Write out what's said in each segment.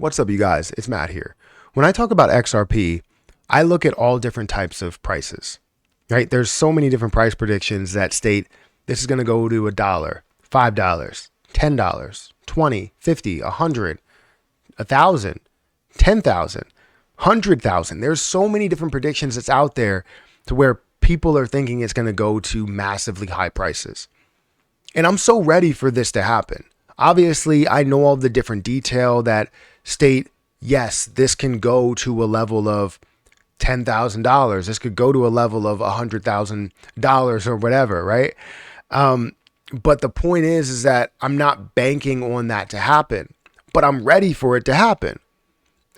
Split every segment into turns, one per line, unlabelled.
What's up, you guys? It's Matt here. When I talk about XRP, I look at all different types of prices, right? There's so many different price predictions that state this is going to go to $1, $5, $10, 20, 50, 100, 1,000, 10,000, 100,000. There's so many different predictions that's out there to where people are thinking it's going to go to massively high prices. And I'm so ready for this to happen. Obviously, I know all the different detail that state, yes, this can go to a level of $10,000. This could go to a level of $100,000 or whatever, right? But the point is that I'm not banking on that to happen, but I'm ready for it to happen.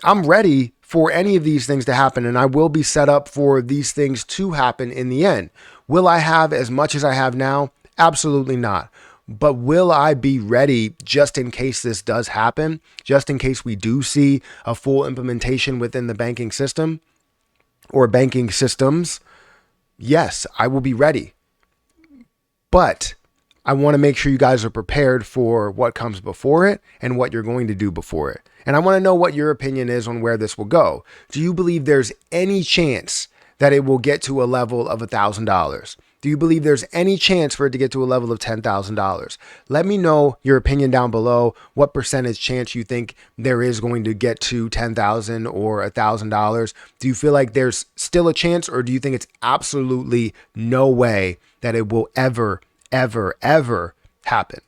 I'm ready for any of these things to happen, and I will be set up for these things to happen in the end. Will I have as much as I have now? Absolutely not. But will I be ready just in case this does happen, just in case we do see a full implementation within the banking system or banking systems? Yes, I will be ready. But I want to make sure you guys are prepared for what comes before it and what you're going to do before it. And I want to know what your opinion is on where this will go. Do you believe there's any chance that it will get to a level of $1,000? Do you believe there's any chance for it to get to a level of $10,000? Let me know your opinion down below. What percentage chance you think there is going to get to $10,000 or $1,000? Do you feel like there's still a chance, or do you think it's absolutely no way that it will ever happen?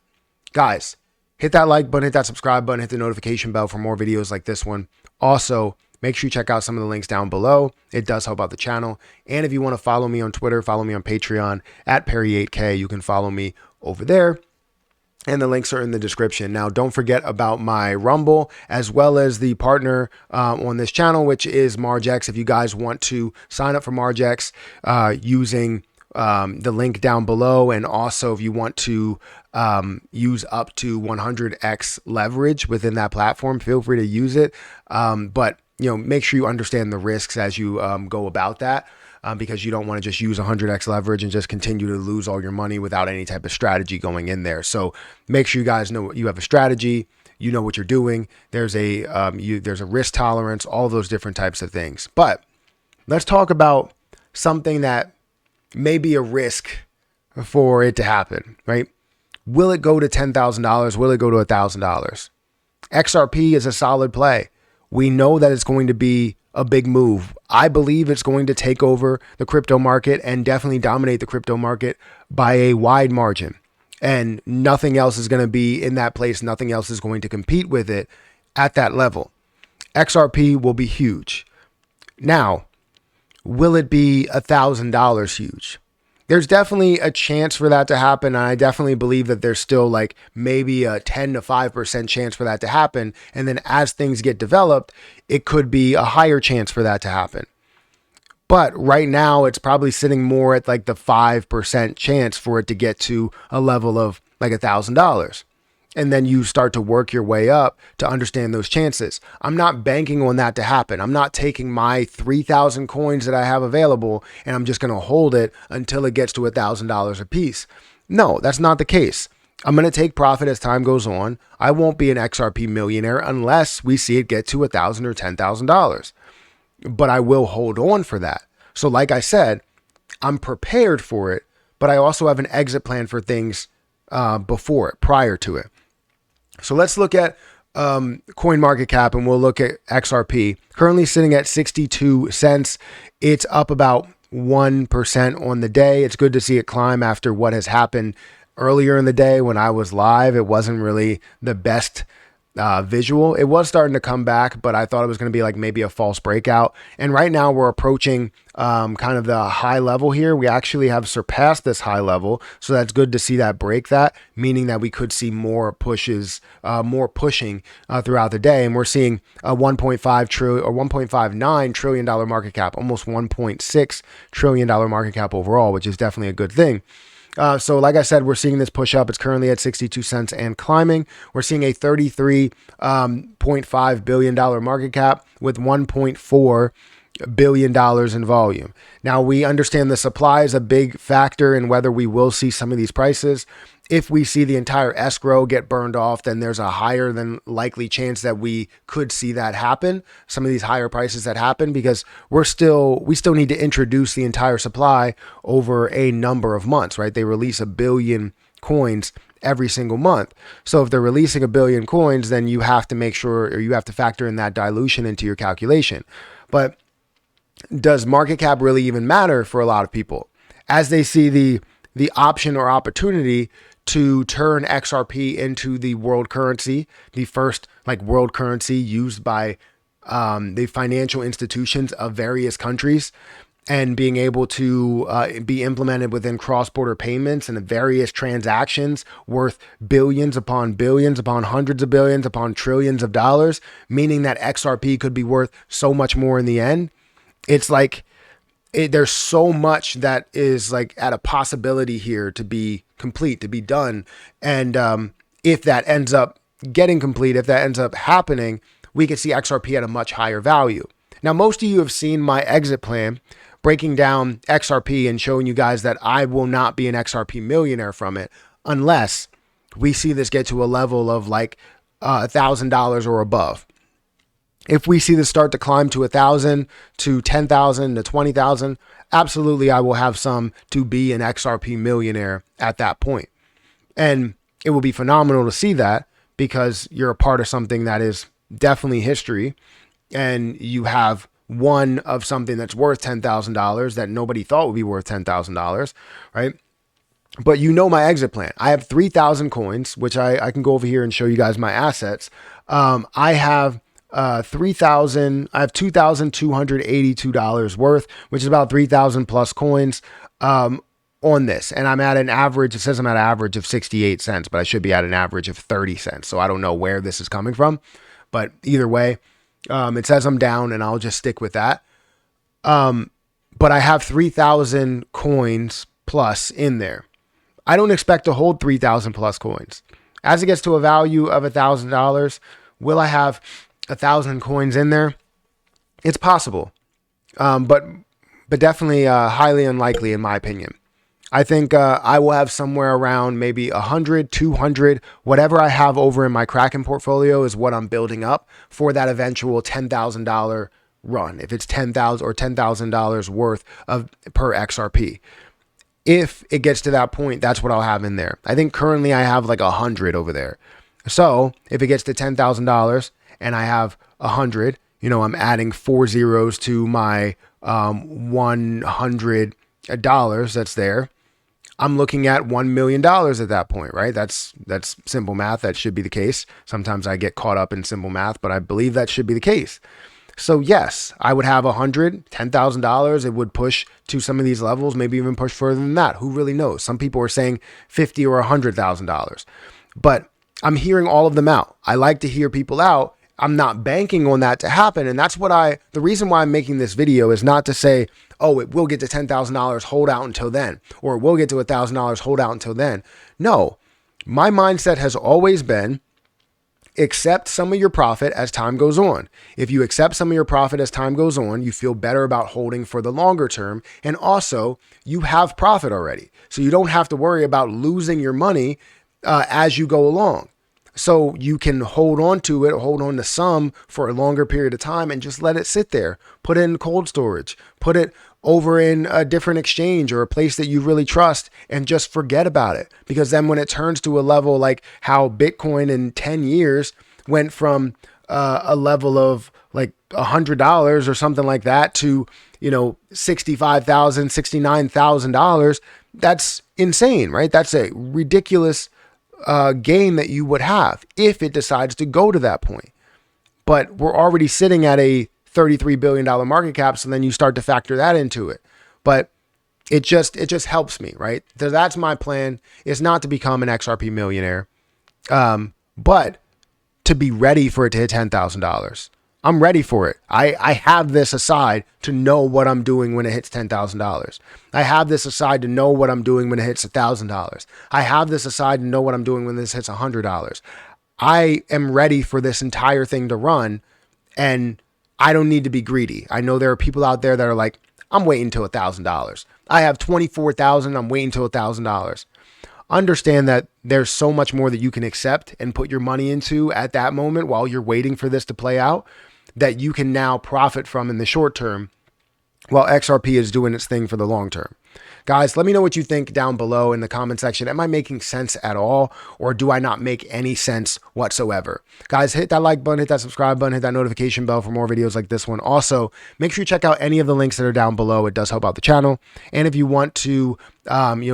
Guys, hit that like button, hit that subscribe button, hit the notification bell for more videos like this one. Also, make sure you check out some of the links down below. It does help out the channel. And if you want to follow me on Twitter, follow me on Patreon at Perry8K. You can follow me over there. And the links are in the description. Now, don't forget about my Rumble, as well as the partner on this channel, which is MargeX. If you guys want to sign up for MargeX using the link down below, and also if you want to use up to 100x leverage within that platform, feel free to use it. But make sure you understand the risks as you go about that, because you don't want to just use 100x leverage and just continue to lose all your money without any type of strategy going in there. So make sure you guys know you have a strategy, you know what you're doing. There's a risk tolerance, all those different types of things. But let's talk about something that may be a risk for it to happen, right? Will it go to $10,000? Will it go to $1,000? XRP is a solid play. We know that it's going to be a big move. I believe it's going to take over the crypto market and definitely dominate the crypto market by a wide margin. And nothing else is going to be in that place. Nothing else is going to compete with it at that level. XRP will be huge. Now, will it be $1,000 huge? There's definitely a chance for that to happen. And I definitely believe that there's still like maybe a 10 to 5% chance for that to happen. And then as things get developed, it could be a higher chance for that to happen. But right now it's probably sitting more at like the 5% chance for it to get to a level of like $1,000. And then you start to work your way up to understand those chances. I'm not banking on that to happen. I'm not taking my 3,000 coins that I have available and I'm just going to hold it until it gets to $1,000 a piece. No, that's not the case. I'm going to take profit as time goes on. I won't be an XRP millionaire unless we see it get to $1,000 or $10,000. But I will hold on for that. So like I said, I'm prepared for it, but I also have an exit plan for things before it, prior to it. So let's look at coin market cap, and we'll look at XRP. Currently sitting at 62 cents. It's up about 1% on the day. It's good to see it climb after what has happened earlier in the day when I was live. It wasn't really the best visual. It was starting to come back, but I thought it was going to be like maybe a false breakout. And right now we're approaching kind of the high level here. We actually have surpassed this high level. So that's good to see that break that, meaning that we could see more pushes, more pushing throughout the day. And we're seeing a 1.5 trillion or $1.59 trillion market cap, almost $1.6 trillion market cap overall, which is definitely a good thing. So like I said, we're seeing this push up. It's currently at 62 cents and climbing. We're seeing a $33.5 billion market cap with $1.4 billion in volume. Now we understand the supply is a big factor in whether we will see some of these prices. If we see the entire escrow get burned off, then there's a higher than likely chance that we could see that happen. Some of these higher prices that happen because we still need to introduce the entire supply over a number of months, right? They release 1 billion coins every single month. So if they're releasing 1 billion coins, then you have to make sure, or you have to factor in that dilution into your calculation. But does market cap really even matter for a lot of people? As they see the option or opportunity to turn XRP into the world currency, the first like world currency used by the financial institutions of various countries, and being able to be implemented within cross-border payments and various transactions worth billions upon hundreds of billions upon trillions of dollars, meaning that XRP could be worth so much more in the end. It's like there's so much that is like at a possibility here to be complete, to be done. And if that ends up getting complete, if that ends up happening, we could see XRP at a much higher value. Now, most of you have seen my exit plan breaking down XRP and showing you guys that I will not be an XRP millionaire from it unless we see this get to a level of like $1,000 or above. If we see this start to climb to 1,000, to 10,000, to 20,000, absolutely I will have some to be an XRP millionaire at that point. And it will be phenomenal to see that because you're a part of something that is definitely history, and you have one of something that's worth $10,000 that nobody thought would be worth $10,000, right? But you know my exit plan. I have 3,000 coins, which I can go over here and show you guys my assets. I have 3,000, I have $2,282 worth, which is about 3,000 plus coins on this. And I'm at an average, it says I'm at an average of 68 cents, but I should be at an average of 30 cents. So I don't know where this is coming from, but either way, it says I'm down and I'll just stick with that. But I have 3,000 coins plus in there. I don't expect to hold 3,000 plus coins. As it gets to a value of $1,000, will I have 1,000 coins in there? It's possible, but definitely highly unlikely in my opinion. I think I will have somewhere around maybe 100, 200, whatever I have over in my Kraken portfolio is what I'm building up for that eventual $10,000 run. If it's $10,000 or $10,000 worth of per XRP. If it gets to that point, that's what I'll have in there. I think currently I have like 100 over there. So if it gets to $10,000 and I have 100, I'm adding 4 zeros to my $100 that's there. I'm looking at $1 million at that point, right? That's simple math. That should be the case. Sometimes I get caught up in simple math, but I believe that should be the case. So yes, I would have $10,000. It would push to some of these levels, maybe even push further than that. Who really knows? Some people are saying $50,000 or $100,000, but I'm hearing all of them out. I like to hear people out. I'm not banking on that to happen. And that's the reason why I'm making this video is not to say, oh, it will get to $10,000, hold out until then, or it will get to $1,000, hold out until then. No, my mindset has always been, accept some of your profit as time goes on. If you accept some of your profit as time goes on, you feel better about holding for the longer term. And also you have profit already. So you don't have to worry about losing your money as you go along. So you can hold on to it, hold on to some for a longer period of time and just let it sit there. Put it in cold storage, put it over in a different exchange or a place that you really trust and just forget about it. Because then when it turns to a level like how Bitcoin in 10 years went from a level of like $100 or something like that to, $65,000, $69,000, that's insane, right? That's a ridiculous gain that you would have if it decides to go to that point. But we're already sitting at a $33 billion market cap. So then you start to factor that into it. But it just helps me, right? So that's my plan, is not to become an XRP millionaire, but to be ready for it to hit $10,000. I'm ready for it. I have this aside to know what I'm doing when it hits $10,000. I have this aside to know what I'm doing when it hits $1,000. I have this aside to know what I'm doing when this hits $100. I am ready for this entire thing to run, and I don't need to be greedy. I know there are people out there that are like, I'm waiting till $1,000. I have 24,000. I'm waiting till $1,000. understand that there's so much more that you can accept and put your money into at that moment while you're waiting for this to play out that you can now profit from in the short term while XRP is doing its thing for the long term. Guys, let me know what you think down below in the comment section. Am I making sense at all, or do I not make any sense whatsoever? Guys, hit that like button, hit that subscribe button, hit that notification bell for more videos like this one. Also, make sure you check out any of the links that are down below. It does help out the channel. And if you want to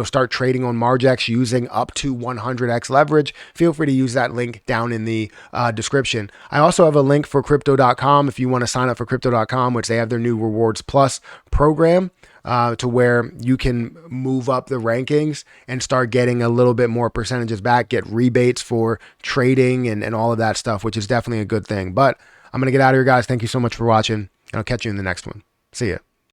start trading on Margex using up to 100x leverage, feel free to use that link down in the description. I also have a link for crypto.com if you want to sign up for crypto.com, which they have their new Rewards Plus program. To where you can move up the rankings and start getting a little bit more percentages back, get rebates for trading and all of that stuff, which is definitely a good thing. But I'm going to get out of here, guys. Thank you so much for watching, and I'll catch you in the next one. See ya.